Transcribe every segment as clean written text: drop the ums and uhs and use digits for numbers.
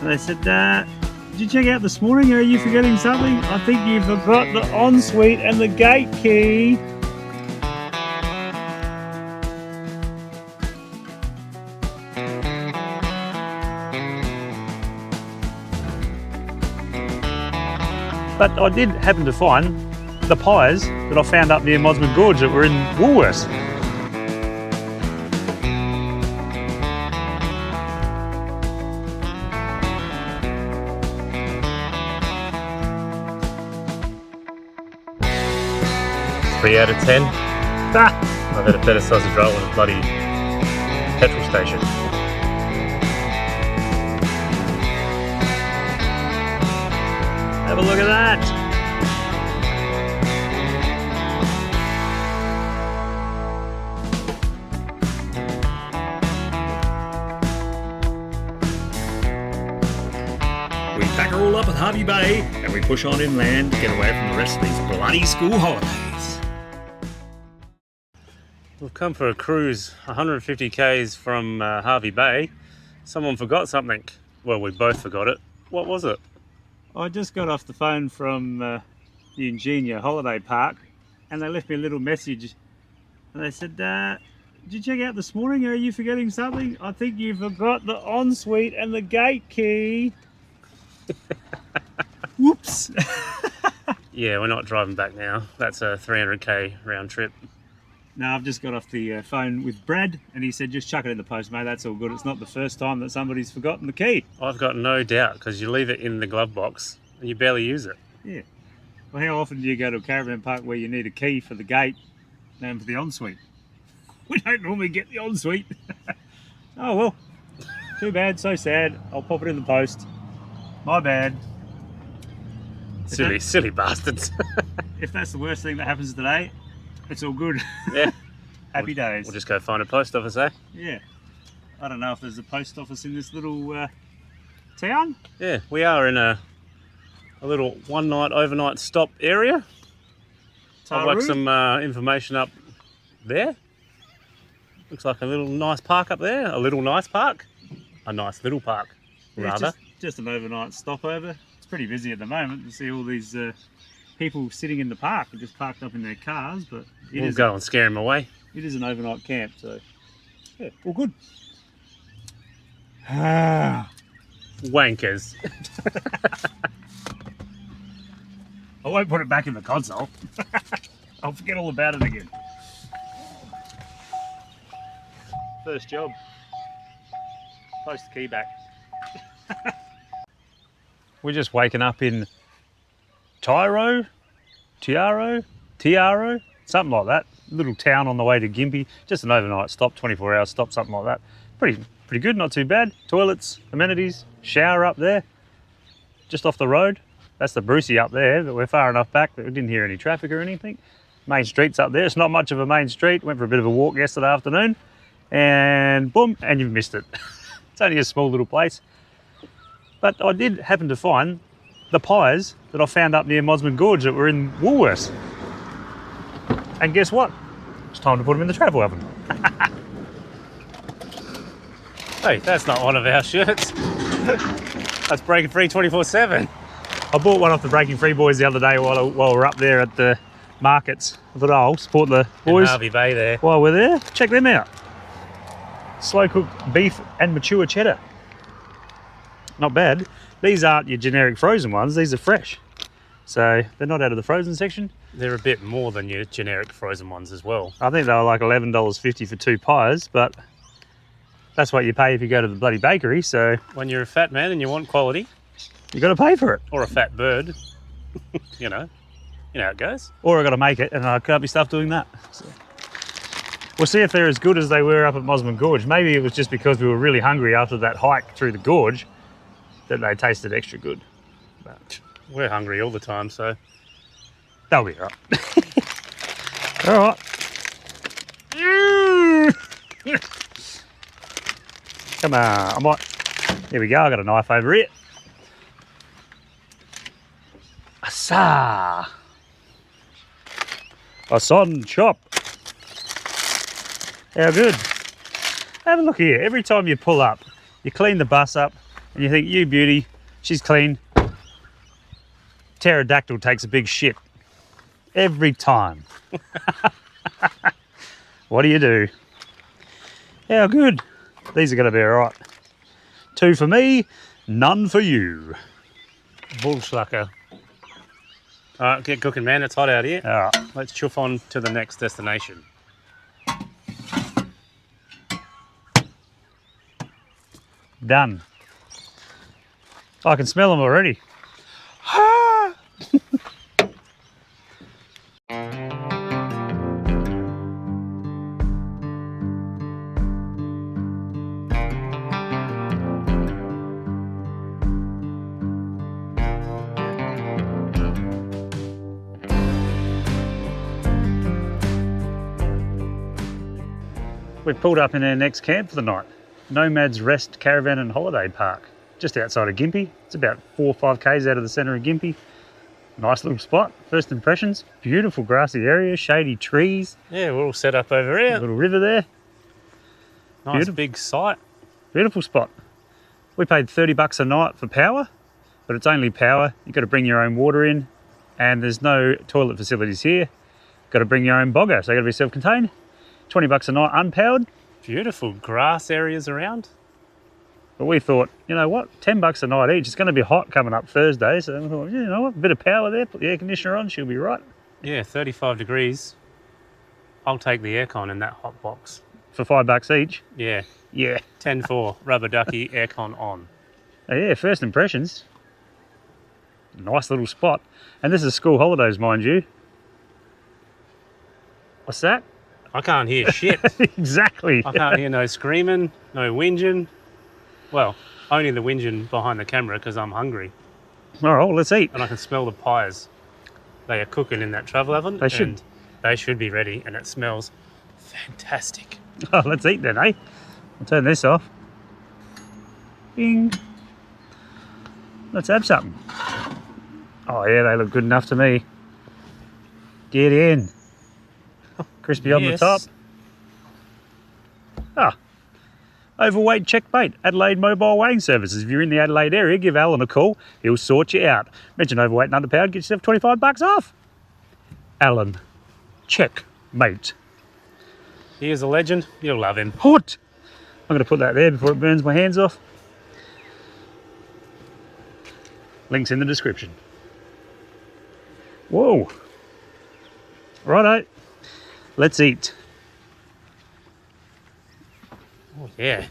And they said, did you check out this morning? Are you forgetting something? I think you forgot the ensuite and the gate key. But I did happen to find the pies that I found up near Mosman Gorge that were in Woolworths. Three out of 10. I've had a better sausage roll at a bloody petrol station. Have a look at that. We pack her all up at Hervey Bay and we push on inland to get away from the rest of these bloody school holidays. We've come for a cruise 150 k's from Hervey Bay. Someone forgot something. Well, we both forgot it. What was it? I just got off the phone from the Ingenia holiday park and they left me a little message and they said, did you check out this morning? Are you forgetting something? I think you forgot the ensuite and the gate key. Whoops. Yeah, we're not driving back now. That's a 300k round trip. No, I've just got off the phone with Brad and he said, just chuck it in the post, mate. That's all good. It's not the first time that somebody's forgotten the key. I've got no doubt, because you leave it in the glove box and you barely use it. Yeah. Well, how often do you go to a caravan park where you need a key for the gate and for the ensuite? We don't normally get the ensuite. Oh, well. Too bad, so sad. I'll pop it in the post. My bad. Silly bastards. If that's the worst thing that happens today, it's all good. Yeah. Happy days. We'll just go find a post office, eh? Yeah. I don't know if there's a post office in this little town. Yeah, we are in a little one-night overnight stop area. I'd like some information up there. Looks like a little nice park up there. A little nice park. A nice little park, rather. Yeah, just an overnight stopover. It's pretty busy at the moment. You see all these people sitting in the park. They're just parked up in their cars, but we'll go and scare them away. It is an overnight camp, so yeah, all good. Wankers. I won't put it back in the console. I'll forget all about it again. First job. Post the key back. We're just waking up in Tiaro, something like that. Little town on the way to Gympie. Just an overnight stop, 24-hour stop, something like that. Pretty good, not too bad. Toilets, amenities, shower up there, just off the road. That's the Brucey up there, but we're far enough back that we didn't hear any traffic or anything. Main street's up there. It's not much of a main street. Went for a bit of a walk yesterday afternoon, and boom, and you've missed it. It's only a small little place. But I did happen to find the pies that I found up near Mosman Gorge that were in Woolworths. And guess what? It's time to put them in the travel oven. Hey, that's not one of our shirts. That's Breaking Free 24/7. I bought one off the Breaking Free boys the other day while we're up there at the markets. I thought, oh, I'll support the boys. In Hervey Bay there. While we're there, check them out. Slow cooked beef and mature cheddar. Not bad. These aren't your generic frozen ones, these are fresh. So they're not out of the frozen section. They're a bit more than your generic frozen ones as well. I think they were like $11.50 for 2 pies, but that's what you pay if you go to the bloody bakery, so... When you're a fat man and you want quality... You got to pay for it. Or a fat bird. You know how it goes. Or I got to make it, and I can't be stuffed doing that. So. We'll see if they're as good as they were up at Mosman Gorge. Maybe it was just because we were really hungry after that hike through the gorge that they tasted extra good. But we're hungry all the time, so they'll be all right. All right. Come on, I might. Here we go. I got a knife over here. Asa. A son chop. How good. Have a look here. Every time you pull up, you clean the bus up, And you think, you beauty, she's clean. Pterodactyl takes a big shit. Every time. What do you do? How good? These are going to be all right. 2 for me, none for you. Bullschlacker. All right, get cooking, man. It's hot out here. All right. Let's chuff on to the next destination. Done. I can smell them already. We've pulled up in our next camp for the night. Nomad's Rest Caravan and Holiday Park, just outside of Gympie. It's about 4 or 5 k's out of the centre of Gympie. Nice little spot. First impressions, beautiful grassy area, shady trees. Yeah, we're all set up over here. A little river there. Nice Beautiful. big site. Beautiful spot. We paid $30 a night for power, but it's only power. You've got to bring your own water in, and there's no toilet facilities here. Got to bring your own bogger, so you got to be self-contained. $20 a night unpowered. Beautiful grass areas around. But we thought, you know what, $10 a night each. It's going to be hot coming up Thursday, so we thought, you know what, a bit of power there, put the air conditioner on, she'll be right. Yeah, 35 degrees. I'll take the aircon in that hot box. For $5 each. Yeah, Yeah. 10-4, rubber ducky, aircon on. Oh, yeah, first impressions. Nice little spot. And this is school holidays, mind you. What's that? I can't hear shit. Exactly. I can't hear no screaming, no whinging. Well, only the whinging behind the camera because I'm hungry. All right, well, let's eat. And I can smell the pies. They are cooking in that travel oven. They should. And they should be ready, and it smells fantastic. Oh, let's eat then, eh? I'll turn this off. Bing. Let's have something. Oh, yeah, they look good enough to me. Get in. Crispy on the Yes. top. Ah. Overweight Checkmate, Adelaide Mobile Weighing Services. If you're in the Adelaide area, give Alan a call. He'll sort you out. Mention overweight and underpowered, get yourself $25 off. Alan, Checkmate. He is a legend. You'll love him. Hot. I'm going to put that there before it burns my hands off. Links in the description. Whoa. Righto. Let's eat. Oh, yeah.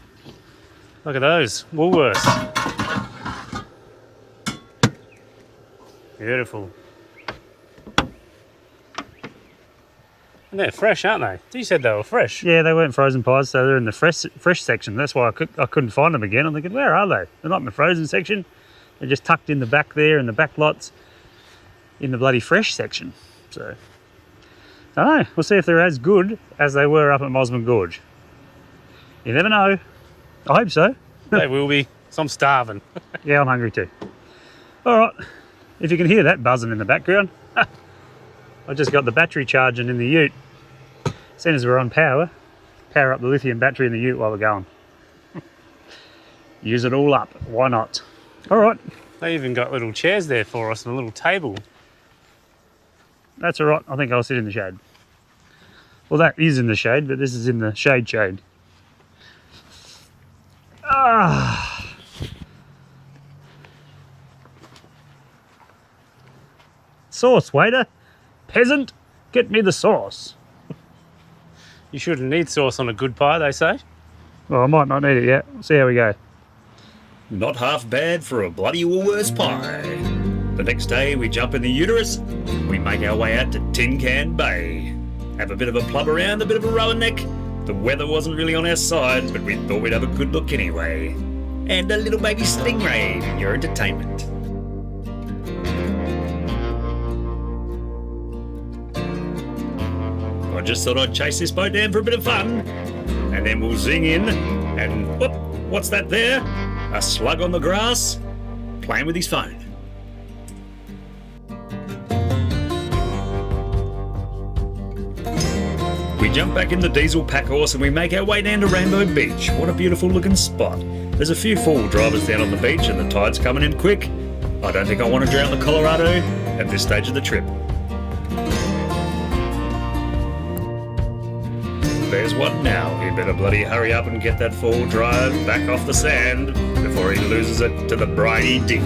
Look at those. Woolworths. Beautiful. And they're fresh, aren't they? You said they were fresh. Yeah, they weren't frozen pies, so they're in the fresh section. That's why I couldn't find them again. I'm thinking, where are they? They're not in the frozen section. They're just tucked in the back there, in the back lots, in the bloody fresh section. So, I don't know. We'll see if they're as good as they were up at Mosman Gorge. You never know. I hope so. They will be. So I'm starving. Yeah, I'm hungry too. All right. If you can hear that buzzing in the background, I just got the battery charging in the ute. As soon as we're on power up the lithium battery in the ute while we're going. Use it all up. Why not? All right. They even got little chairs there for us and a little table. That's all right. I think I'll sit in the shade. Well, that is in the shade, but this is in the shade. Ah. Sauce, waiter. Peasant, get me the sauce. You shouldn't need sauce on a good pie, they say. Well, I might not need it yet. We'll see how we go. Not half bad for a bloody Woolworths pie. The next day we jump in the uterus, we make our way out to Tin Can Bay. Have a bit of a plub around, a bit of a rowan neck. The weather wasn't really on our side, but we thought we'd have a good look anyway. And a little baby stingray in your entertainment. I just thought I'd chase this boat down for a bit of fun, and then we'll zing in, and whoop, what's that there? A slug on the grass, playing with his phone. We jump back in the diesel pack horse and we make our way down to Rainbow Beach. What a beautiful looking spot. There's a few four-wheel drivers down on the beach and the tide's coming in quick. I don't think I want to drown the Colorado at this stage of the trip. There's one now. He better bloody hurry up and get that four-wheel drive back off the sand before he loses it to the briny ding.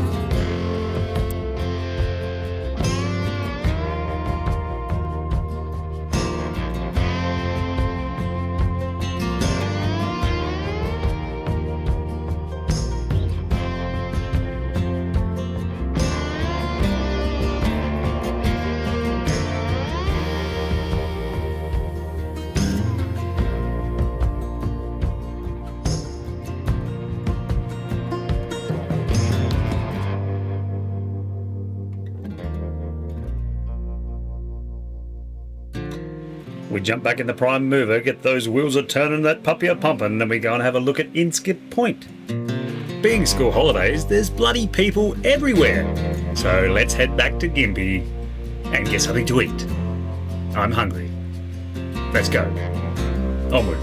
We jump back in the prime mover, get those wheels a turning, that puppy a pumping, then we go and have a look at Inskip Point. Being school holidays, there's bloody people everywhere. So let's head back to Gympie and get something to eat. I'm hungry. Let's go. Onward.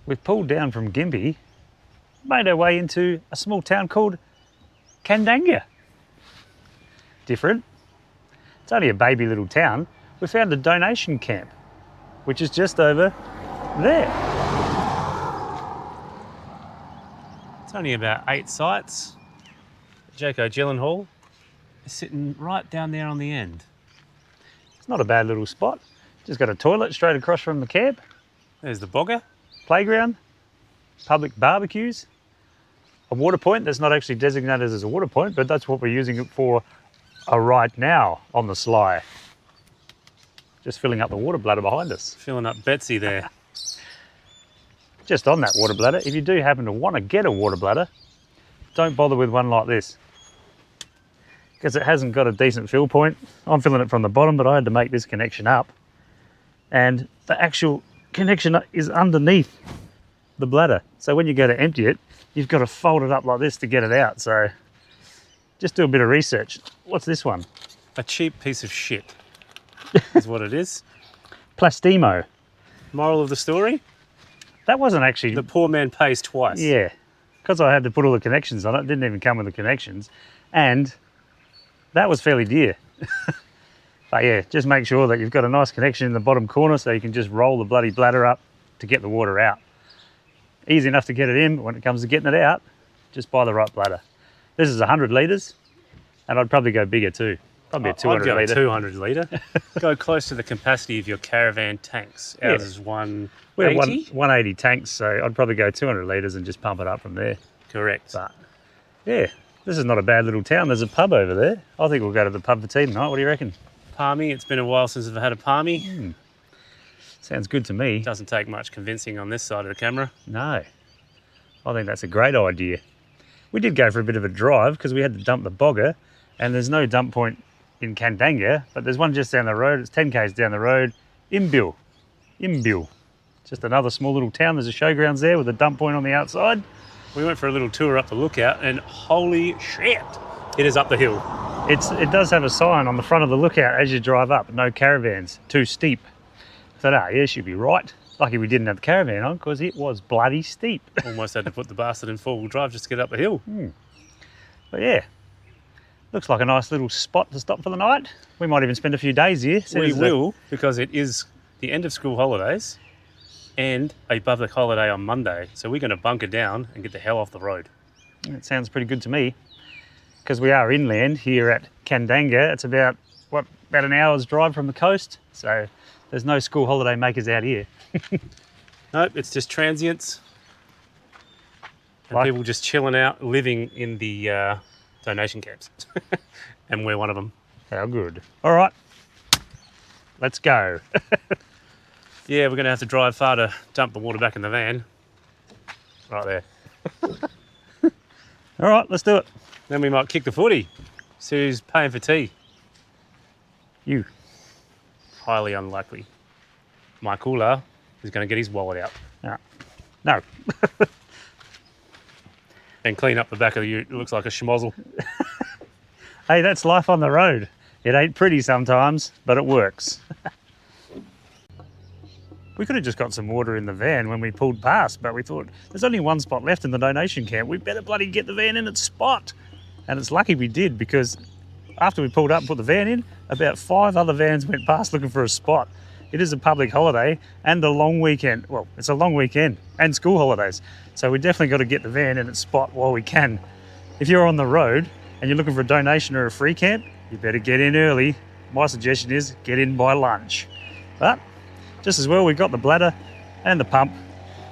We've pulled down from Gympie, made our way into a small town called Candanga. Different. It's only a baby little town. We found a donation camp, which is just over there. It's only about 8 sites. Jaco Gyllenhaal is sitting right down there on the end. It's not a bad little spot. Just got a toilet straight across from the camp, There's the bogger. playground, public barbecues, a water point that's not actually designated as a water point, but that's what we're using it for right now on the sly. Just filling up the water bladder behind us. Filling up Betsy there. Just on that water bladder, if you do happen to want to get a water bladder, don't bother with one like this, because it hasn't got a decent fill point. I'm filling it from the bottom, but I had to make this connection up, and the actual connection is underneath the bladder. So when you go to empty it, you've got to fold it up like this to get it out. So just do a bit of research. What's this one? A cheap piece of shit is what it is. Plastimo. Moral of the story? That wasn't actually... The poor man pays twice. Yeah, because I had to put all the connections on it. It didn't even come with the connections. And that was fairly dear. But yeah, just make sure that you've got a nice connection in the bottom corner so you can just roll the bloody bladder up to get the water out. Easy enough to get it in, but when it comes to getting it out, just buy the right bladder. This is 100 litres, and I'd probably go bigger too. Probably a 200 I'd go litre. 200 litre. Go close to the capacity of your Caravan tanks. Ours is 180. We're 180 tanks, so I'd probably go 200 litres and just pump it up from there. Correct. But yeah, this is not a bad little town. There's a pub over there. I think we'll go to the pub for tea tonight. What do you reckon? Palmy. It's been a while since I've had a palmy. Sounds good to me. Doesn't take much convincing on this side of the camera. No, I think that's a great idea. We did go for a bit of a drive because we had to dump the bogger, and there's no dump point in Candanga, but there's one just down the road. It's 10 k's down the road. Imbil. Just another small little town. There's a showgrounds there with a dump point on the outside. We went for a little tour up the lookout, and holy shit, it is up the hill. It does have a sign on the front of the lookout as you drive up. No caravans, too steep. I thought, yeah, she'd be right. Lucky we didn't have the caravan on because it was bloody steep. Almost had to put the bastard in four-wheel drive just to get up the hill. But yeah, looks like a nice little spot to stop for the night. We might even spend a few days here. We will, because it is the end of school holidays and a public holiday on Monday. So we're going to bunker down and get the hell off the road. It sounds pretty good to me. Because we are inland here at Candanga. It's about an hour's drive from the coast. So there's no school holiday makers out here. Nope, it's just transients. And people just chilling out, living in the donation camps. And we're one of them. How good. All right, let's go. Yeah, we're going to have to drive far to dump the water back in the van. Right there. All right, let's do it. Then we might kick the footy. See who's paying for tea. You. Highly unlikely. My cooler is going to get his wallet out No. and clean up the back of the ute. It looks like a schmozzle. Hey, that's life on the road. It ain't pretty sometimes, but it works. We could have just got some water in the van when we pulled past, but we thought there's only one spot left in the donation camp. We better bloody get the van in its spot. And it's lucky we did, because after we pulled up and put the van in, about 5 other vans went past looking for a spot. It is a public holiday and a long weekend. Well, it's a long weekend and school holidays. So we definitely got to get the van in its spot while we can. If you're on the road and you're looking for a donation or a free camp, you better get in early. My suggestion is get in by lunch. But just as well, we've got the bladder and the pump.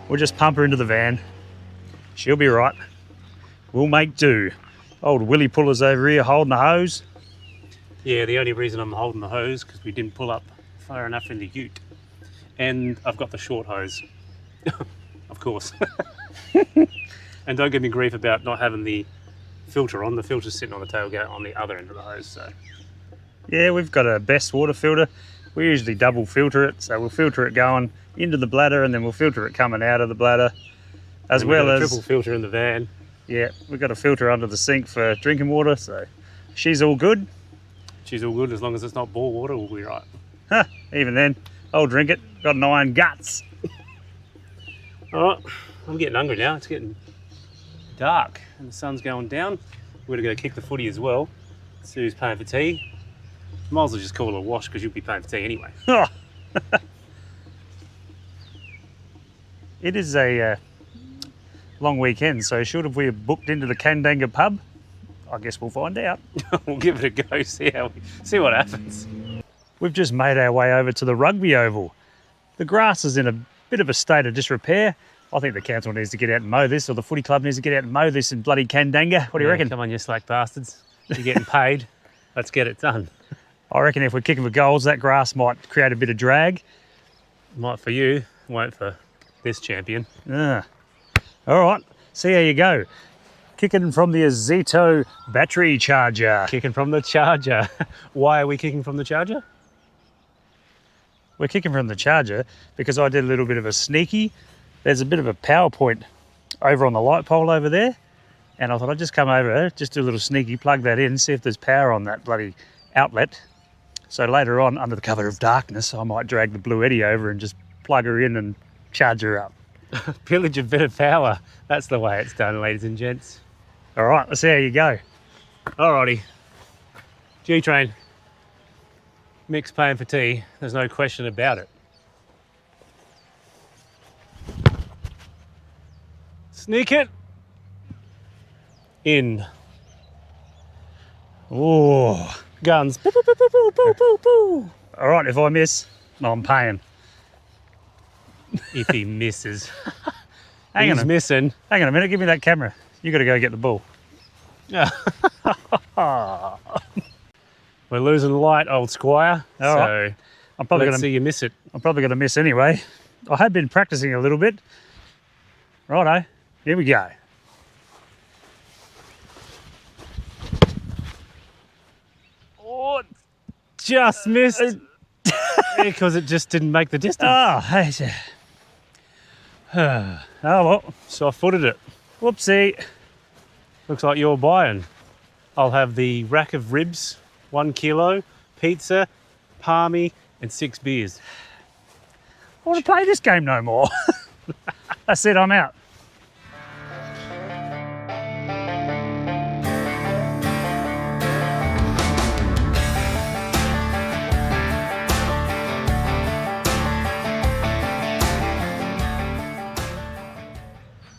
We'll just pump her into the van. She'll be right. We'll make do. Old Willy Puller's over here holding the hose. Yeah, the only reason I'm holding the hose because we didn't pull up far enough in the ute. And I've got the short hose. Of course. And don't give me grief about not having the filter on. The filter's sitting on the tailgate on the other end of the hose. So Yeah, we've got a best water filter. We usually double filter it, so we'll filter it going into the bladder and then we'll filter it coming out of the bladder. As well as triple filter in the van. Yeah, we've got a filter under the sink for drinking water, so she's all good. She's all good as long as it's not bore water, we'll be right. Huh, even then, I'll drink it. Got an iron guts. Alright, I'm getting hungry now. It's getting dark and the sun's going down. We're going to go kick the footy as well. See who's paying for tea. Might as well just call it a wash because you'll be paying for tea anyway. It is a long weekend, so should have we have booked into the Kandanga pub? I guess we'll find out. We'll give it a go, see what happens. We've just made our way over to the rugby oval. The grass is in a bit of a state of disrepair. I think the council needs to get out and mow this, or the footy club needs to get out and mow this in bloody Kandanga. What do you reckon? Come on, you slack bastards. You're getting paid. Let's get it done. I reckon if we're kicking for goals, that grass might create a bit of drag. Might for you, won't for this champion. All right, see how you go. Kicking from the Azito battery charger. Kicking from the charger. Why are we kicking from the charger? We're kicking from the charger because I did a little bit of a sneaky. There's a bit of a power point over on the light pole over there. And I thought I'd just come over, just do a little sneaky, plug that in, see if there's power on that bloody outlet. So later on, under the cover of darkness, I might drag the Blue Eddy over and just plug her in and charge her up. Pillage a bit of power. That's the way it's done, ladies and gents. All right, let's see how you go. Alrighty. G-Train. Mick's paying for tea. There's no question about it. Sneak it. In. Oh, Guns. Boo, boo, boo, boo, boo, boo, boo, boo. all right, if I miss, I'm paying. If he misses. Hang He's on missing. Hang on a minute, give me that camera. You got to go get the ball. We're losing light, old squire. All right. So I'm probably let's going see to you miss it. I'm probably going to miss anyway. I have been practicing a little bit. Righto, here we go. Oh, just missed. Because it just didn't make the distance. Oh, hey. Oh, well, So I footed it. whoopsie. Looks like you're buying. I'll have the rack of ribs, 1 kilo, pizza, palmy, and 6 beers. I want to play this game no more. That's it, I'm out.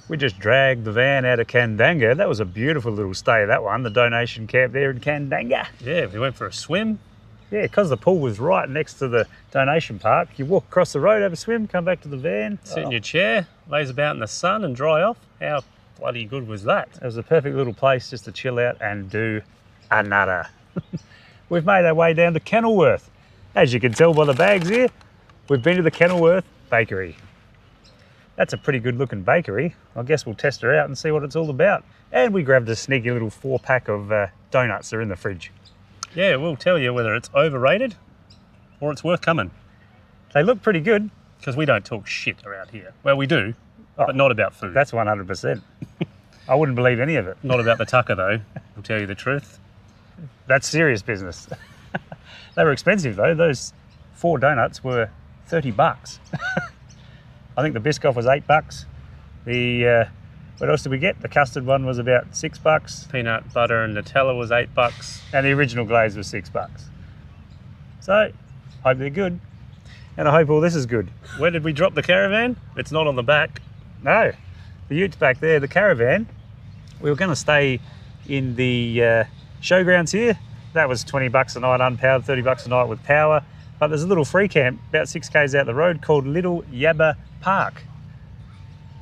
We just dragged the van out of Kandanga. That was a beautiful little stay, that one, the donation camp there in Kandanga. Yeah, we went for a swim. Yeah, because the pool was right next to the donation park. You walk across the road, have a swim, come back to the van. Sit in your chair, lays about in the sun and dry off. How bloody good was that? It was a perfect little place just to chill out and do another. We've made our way down to Kenilworth. As you can tell by the bags here, we've been to the Kenilworth Bakery. That's a pretty good looking bakery. I guess we'll test her out and see what it's all about. And we grabbed a sneaky little 4-pack of donuts. They're in the fridge. Yeah, we'll tell you whether it's overrated or it's worth coming. They look pretty good. Because we don't talk shit around here. Well, we do, but not about food. That's 100%. I wouldn't believe any of it. Not about the tucker, though. I'll tell you the truth. That's serious business. They were expensive, though. Those 4 donuts were 30 bucks. I think the Biscoff was $8. The what else did we get? The custard one was about $6. Peanut butter and Nutella was $8. And the original glaze was $6. So, hope they're good. And I hope all this is good. Where did we drop the Caravan? It's not on the back. No, the Utes back there, the Caravan. We were going to stay in the showgrounds here. That was 20 bucks a night unpowered, 30 bucks a night with power. But there's a little free camp about 6 k's out the road called Little Yabba Park.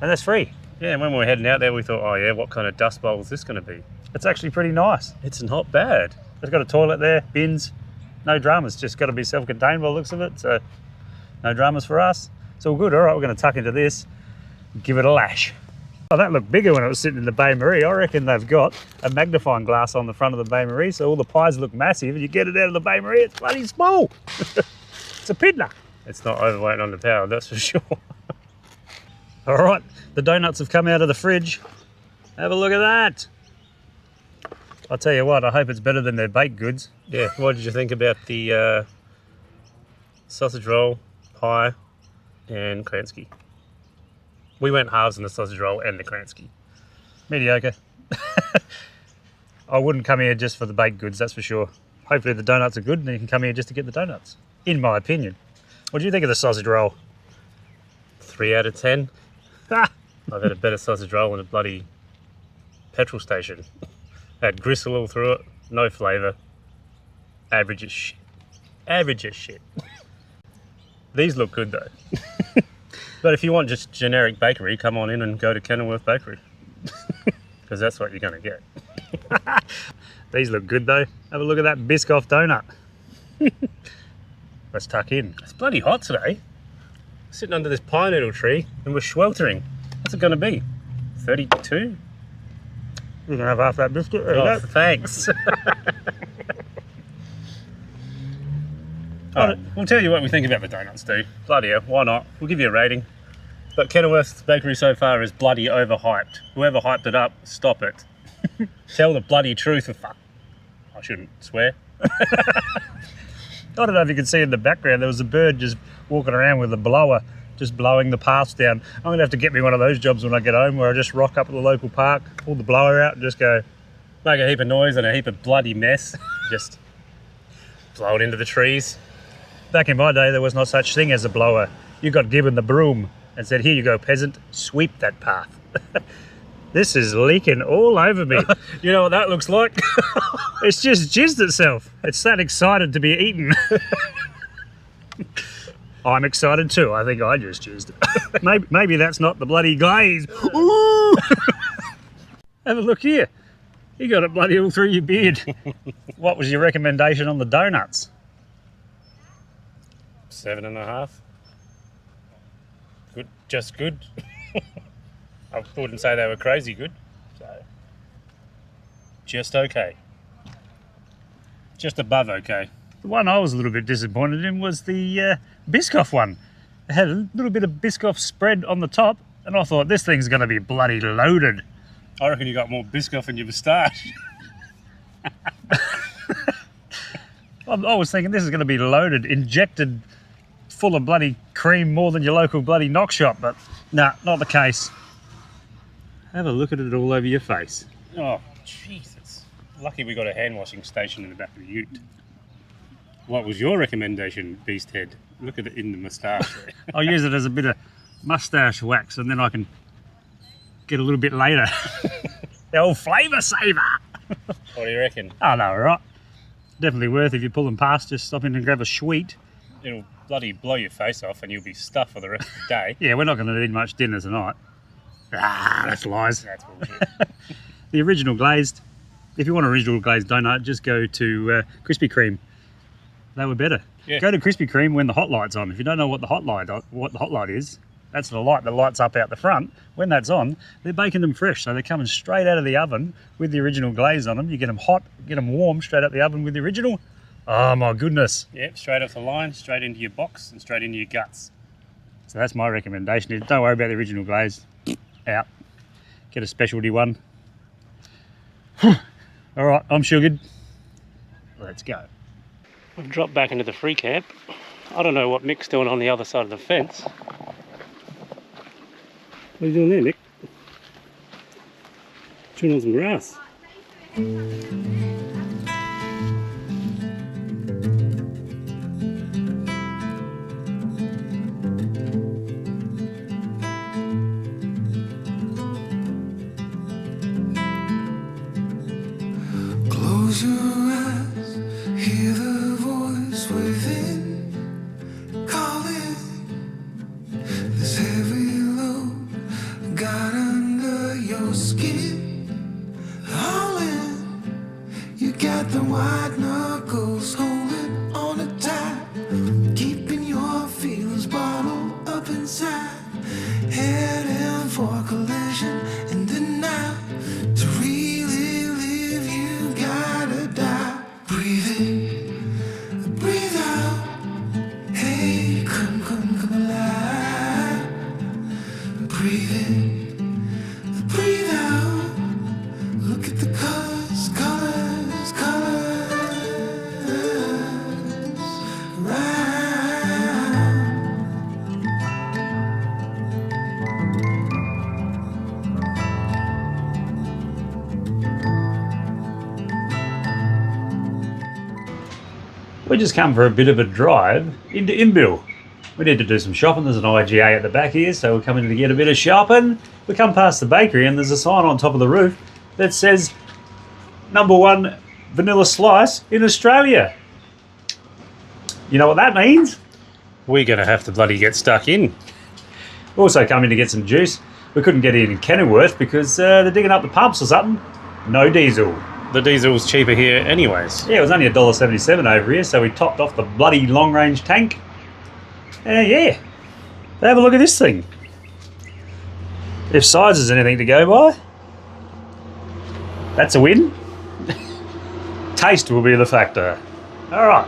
And that's free. Yeah, and when we were heading out there, we thought, oh yeah, what kind of dust bowl is this going to be? It's actually pretty nice. It's not bad. It's got a toilet there, bins, no dramas. Just got to be self-contained by the looks of it. So no dramas for us. It's all good. All right, we're going to tuck into this, give it a lash. Oh, that looked bigger when it was sitting in the Bay Marie. I reckon they've got a magnifying glass on the front of the Bay Marie, so all the pies look massive. And you get it out of the Bay Marie, it's bloody small. It's a piddler. It's not overweight and underpowered, that's for sure. All right, the donuts have come out of the fridge. Have a look at that. I'll tell you what, I hope it's better than their baked goods. Yeah, what did you think about the sausage roll, pie, and Kransky? We went halves in the sausage roll and the Kransky. Mediocre. I wouldn't come here just for the baked goods, that's for sure. Hopefully the donuts are good and you can come here just to get the donuts, in my opinion. What do you think of the sausage roll? 3 out of 10. I've had a better sausage roll in a bloody petrol station. Had gristle all through it, no flavour. Average as shit. Average as shit. These look good though. But if you want just generic bakery, come on in and go to Kenilworth Bakery. Because that's what you're going to get. These look good though. Have a look at that Biscoff donut. Let's tuck in. It's bloody hot today. Sitting under this pine needle tree and we're sweltering. What's it going to be? 32? You can have half that biscuit. There you go. Thanks. Alright, we'll tell you what we think about the donuts, Stu. Bloody hell, why not? We'll give you a rating. But Kenilworth Bakery so far is bloody overhyped. Whoever hyped it up, stop it. Tell the bloody truth. I shouldn't swear. I don't know if you can see in the background, there was a bird just walking around with a blower, just blowing the paths down. I'm going to have to get me one of those jobs when I get home, where I just rock up at the local park, pull the blower out and just go, make a heap of noise and a heap of bloody mess. Just blow it into the trees. Back in my day, there was no such thing as a blower. You got given the broom and said, here you go, peasant, sweep that path. This is leaking all over me. You know what that looks like? It's just jizzed itself. It's that excited to be eaten. I'm excited too. I think I just jizzed. Maybe that's not the bloody glaze. Ooh! Have a look here. You got it bloody all through your beard. What was your recommendation on the donuts? 7.5. Good, just good. I wouldn't say they were crazy good. So, just okay. Just above okay. The one I was a little bit disappointed in was the Biscoff one. It had a little bit of Biscoff spread on the top, and I thought this thing's going to be bloody loaded. I reckon you got more Biscoff in your moustache. I was thinking this is going to be loaded, injected full of bloody cream more than your local bloody knock shop, but nah, not the case. Have a look at it all over your face. Oh, Jesus. Lucky we got a hand washing station in the back of the ute. What was your recommendation, Beasthead? Look at it in the moustache. I'll use it as a bit of moustache wax and then I can get a little bit later. The old flavour saver. What do you reckon? Oh no, right. Definitely worth, if you're pulling past, just stop in and grab a sweet. It'll bloody blow your face off and you'll be stuffed for the rest of the day. Yeah, we're not going to need much dinner tonight. Ah, that's lies. That's bullshit. The original glazed, if you want an original glazed donut, just go to Krispy Kreme. They were better. Yeah. Go to Krispy Kreme when the hot light's on. If you don't know what the hot light is, That's the light that lights up out the front. When that's on, they're baking them fresh. So they're coming straight out of the oven with the original glaze on them. You get them hot, get them warm straight out the oven with the original. Oh my goodness. Yep, straight off the line, straight into your box and straight into your guts. So that's my recommendation. Don't worry about the original glaze. Out. Get a specialty one. All right, I'm sugared. Let's go. We've dropped back into the free camp. I don't know what Mick's doing on the other side of the fence. What are you doing there, Mick? Chewing on some grass. Close your eyes, hear the voice within calling. This heavy load got under your skin. All in, you got the white knuckles holding on it tight, keeping your feelings bottled up inside. Heading for collision in the night. To really live, you gotta die. Breathe in, breathe out. Hey, come alive. Breathe in, breathe out. Look at the colors, colors, colors. Right. We just come for a bit of a drive into Imbil. We need to do some shopping. There's an IGA at the back here, so we're coming to get a bit of shopping. We come past the bakery and there's a sign on top of the roof that says #1 vanilla slice in Australia. You know what that means? We're going to have to bloody get stuck in. We're also coming to get some juice. We couldn't get in Kenilworth because they're digging up the pumps or something. No diesel. The diesel's cheaper here anyways. Yeah, it was only $1.77 over here, so we topped off the bloody long-range tank. Yeah, have a look at this thing. If size is anything to go by, that's a win. Taste will be the factor. All right,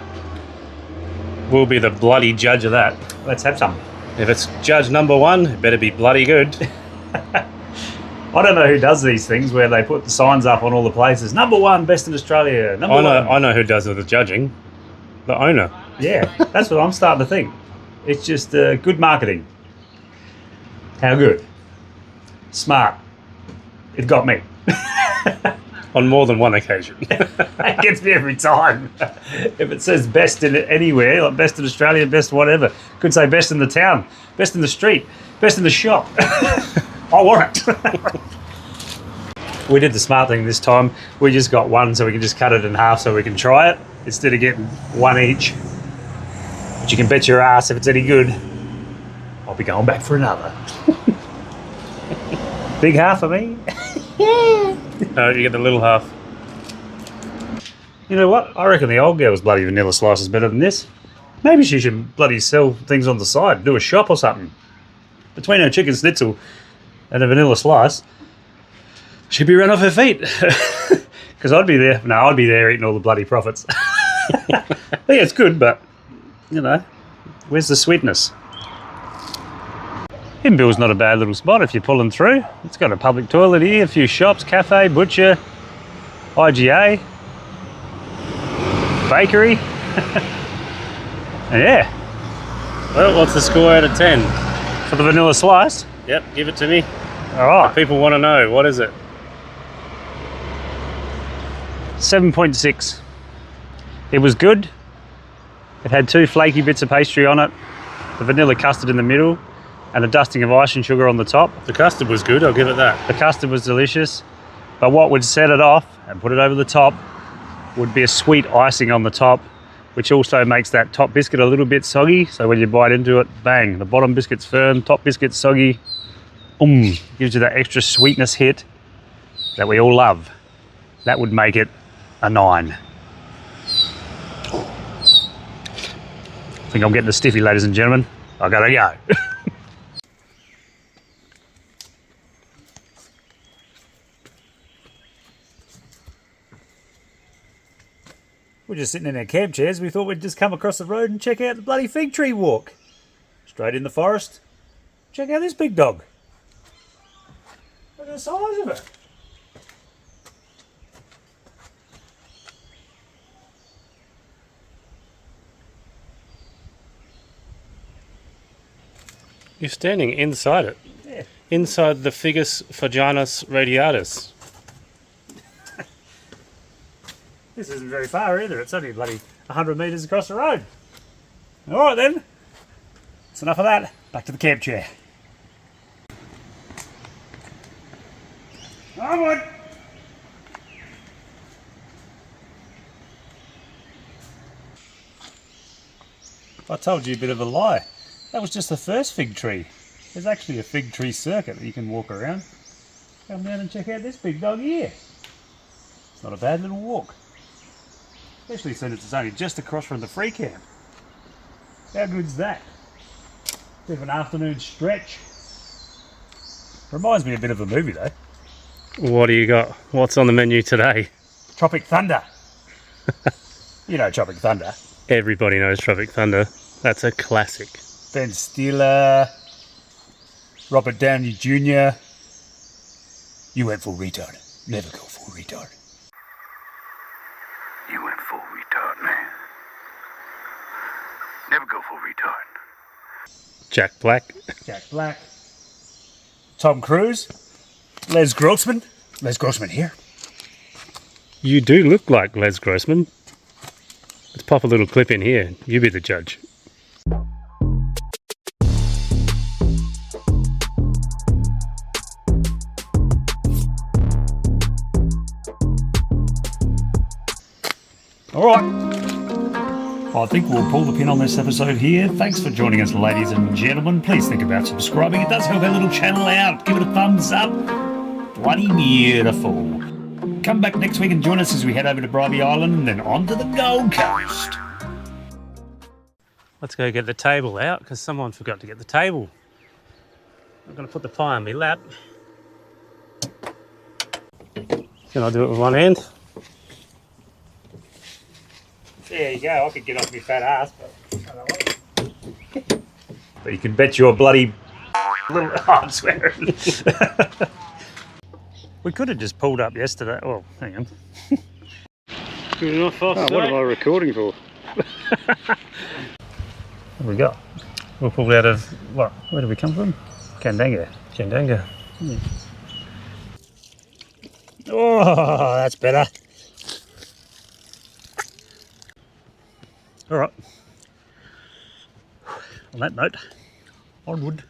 We'll be the bloody judge of that. let's have some. If it's judge #1, it better be bloody good. I don't know who does these things where they put the signs up on all the places. #1 best in Australia. I know who does all the judging. The owner. Yeah, that's what I'm starting to think. It's just good marketing. How good? Smart. It got me. On more than one occasion. That gets me every time. If it says best in anywhere, like best in Australia, best whatever, could say best in the town, best in the street, best in the shop. I want it. We did the smart thing this time. We just got one so we can just cut it in half so we can try it instead of getting one each. But you can bet your ass if it's any good, I'll be going back for another. Big half for me. No, you get the little half. You know what? I reckon the old girl's bloody vanilla slice is better than this. Maybe she should bloody sell things on the side, do a shop or something. Between her chicken schnitzel and a vanilla slice, she'd be run off her feet. Because I'd be there. No, I'd be there eating all the bloody profits. Yeah, it's good, but, you know, where's the sweetness? Imbil's not a bad little spot if you're pulling through. It's got a public toilet here, a few shops, cafe, butcher, IGA, bakery. Yeah. Well, what's the score out of 10? For the vanilla slice. Yep, give it to me. All right. People want to know, what is it? 7.6. It was good. It had 2 flaky bits of pastry on it, the vanilla custard in the middle, and a dusting of icing sugar on the top. The custard was good, I'll give it that. The custard was delicious, but what would set it off and put it over the top would be a sweet icing on the top, which also makes that top biscuit a little bit soggy. So when you bite into it, bang, the bottom biscuit's firm, top biscuit's soggy. Gives you that extra sweetness hit that we all love. That would make it a 9. I think I'm getting a stiffy, ladies and gentlemen. I gotta go. We're just sitting in our camp chairs. We thought we'd just come across the road and check out the bloody fig tree walk. Straight in the forest. Check out this big dog. Look at the size of it. You're standing inside it. Yeah. Inside the Figus vaginus radiatus. This isn't very far either. It's only bloody 100 metres across the road. Alright then. That's enough of that. Back to the camp chair. Onward! I told you a bit of a lie. That was just the first fig tree. There's actually a fig tree circuit that you can walk around. Come down and check out this big dog here. It's not a bad little walk. Especially since it's only just across from the free camp. How good's that? Bit of an afternoon stretch. Reminds me a bit of a movie though. What do you got? What's on the menu today? Tropic Thunder. You know Tropic Thunder. Everybody knows Tropic Thunder. That's a classic. Ben Stiller, Robert Downey Jr. You went full retard. Never go full retard. You went full retard, man. Never go full retard. Jack Black. Jack Black. Tom Cruise. Les Grossman. Les Grossman here. You do look like Les Grossman. Let's pop a little clip in here. You be the judge. Alright. I think we'll pull the pin on this episode here. Thanks for joining us, ladies and gentlemen. Please think about subscribing. It does help our little channel out. Give it a thumbs up. Bloody beautiful. Come back next week and join us as we head over to Bribey Island and then on to the Gold Coast. Let's go get the table out because someone forgot to get the table. I'm going to put the pie on my lap. Can I do it with one hand? There you go. I could get off my fat ass, but you can bet your bloody little... Oh, I'm swearing. We could have just pulled up yesterday. Oh, hang on. Good enough, What am I recording for? What have we got? We'll pull out of what? Where did we come from? Kandanga. Kandanga. Oh, that's better. All right. On that note, onward.